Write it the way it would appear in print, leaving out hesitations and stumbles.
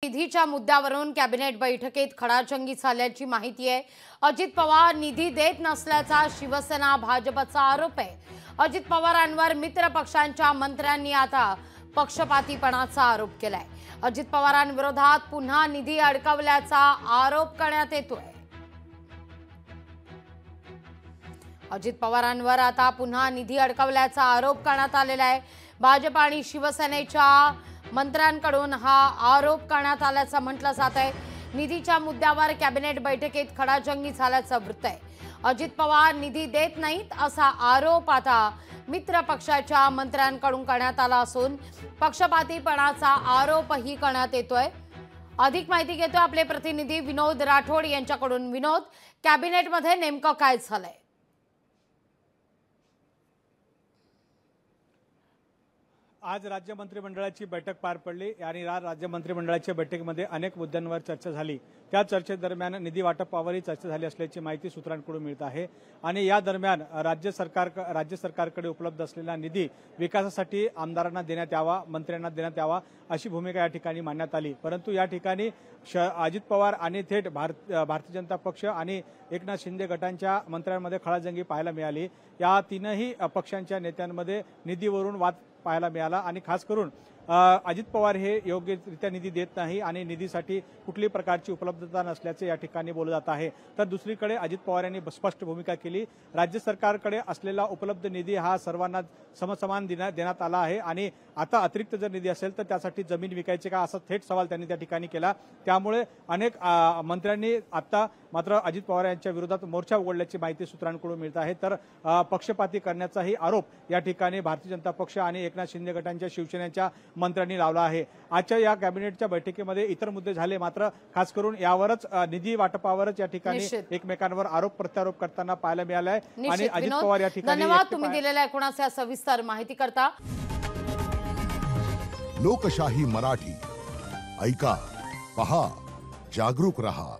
निधीच्या मुद्द्यावरून कॅबिनेट बैठकीत खडाजंगी झाल्याची माहिती आहे। अजित पवार निधी देत नसल्याचा शिवसेना भाजपचा आरोप आहे। अजित पवारांवर मित्र पक्षांच्या मंत्र्यांनी आता पक्षपातीपणाचा आरोप केलाय। अजित पवारांविरोधात पुन्हा निधी अडकवल्याचा आरोप करण्यात येतोय। अजित पवारांवर आता पुन्हा निधी अडकवल्याचा आरोप करण्यात आलेला आहे। भाजप आणि शिवसेनेच्या मंत्र्यांकडून हा आरोप करण्यात आल्याचं म्हटलं जात आहे। निधीच्या मुद्द्यावर कॅबिनेट बैठकीत खडाजंगी झाल्याचं वृत्त आहे। अजित पवार निधी देत नाहीत असा आरोप आता मित्र पक्षाच्या मंत्र्यांकडून करण्यात आला असून पक्षपातीपणाचा आरोपही करण्यात येतोय। अधिक माहिती घेतो आपले प्रतिनिधी विनोद राठोड यांच्याकडून। विनोद, कॅबिनेटमध्ये नेमकं काय झालंय? आज राज्य मंत्रिमंडळाची बैठक पार पडली आणि राज्य मंत्रिमंडळाच्या बैठकीमध्ये अनेक मुद्द्यांवर चर्चा झाली। त्या चर्चेदरम्यान निधी वाटपावरही चर्चा झाली असल्याची माहिती सूत्रांकडून मिळत आहे आणि या दरम्यान राज्य सरकारकडे उपलब्ध असलेला निधी विकासासाठी आमदारांना देण्यात यावा, मंत्र्यांना देण्यात यावा अशी भूमिका या ठिकाणी मांडण्यात आली। परंतु या ठिकाणी अजित पवार आणि थेट भारतीय जनता पक्ष आणि एकनाथ शिंदे गटांच्या मंत्र्यांमध्ये खडाजंगी पाहायला मिळाली। या तीनही पक्षांच्या नेत्यांमध्ये निधीवरून वाद पाहायला मिळाला आणि खास करून अजित पवार हे योग्यरित्या निधी देत नाही आणि निधीसाठी कुठल्याही प्रकारची उपलब्धता नसल्याचे या ठिकाणी बोललं जात आहे। तर दुसरीकडे अजित पवार यांनी स्पष्ट भूमिका केली। राज्य सरकारकडे असलेला उपलब्ध निधी हा सर्वांना समसमान देण्यात आला आहे आणि आता अतिरिक्त जर निधी असेल तर त्यासाठी जमीन विकायची का असा थेट सवाल त्यांनी त्या ठिकाणी केला। त्यामुळे अनेक मंत्र्यांनी आता मात्र अजित पवार यांच्या विरोधात मोर्चा उघडल्याची माहिती सूत्रांकडून मिळत आहे। तर पक्षपाती करण्याचाही आरोप या ठिकाणी भारतीय जनता पक्ष आणि एकनाथ शिंदे गटांच्या शिवसेनेच्या मंत्र्यांनी लावला आहे। आजच्या या कॅबिनेटच्या बैठकीमध्ये इतर मुद्दे झाले, मात्र खास करून यावरच निधी वाटपावरच या ठिकाणी एकमेकांवर आरोप प्रत्यारोप करताना पाहायला मिळालं आहे आणि अजित पवार या ठिकाणी धन्यवाद तुम्ही दिलेल्या एकूणच सविस्तर माहिती करता। लोकशाही मराठी ऐका, पहा, जागरूक रहा।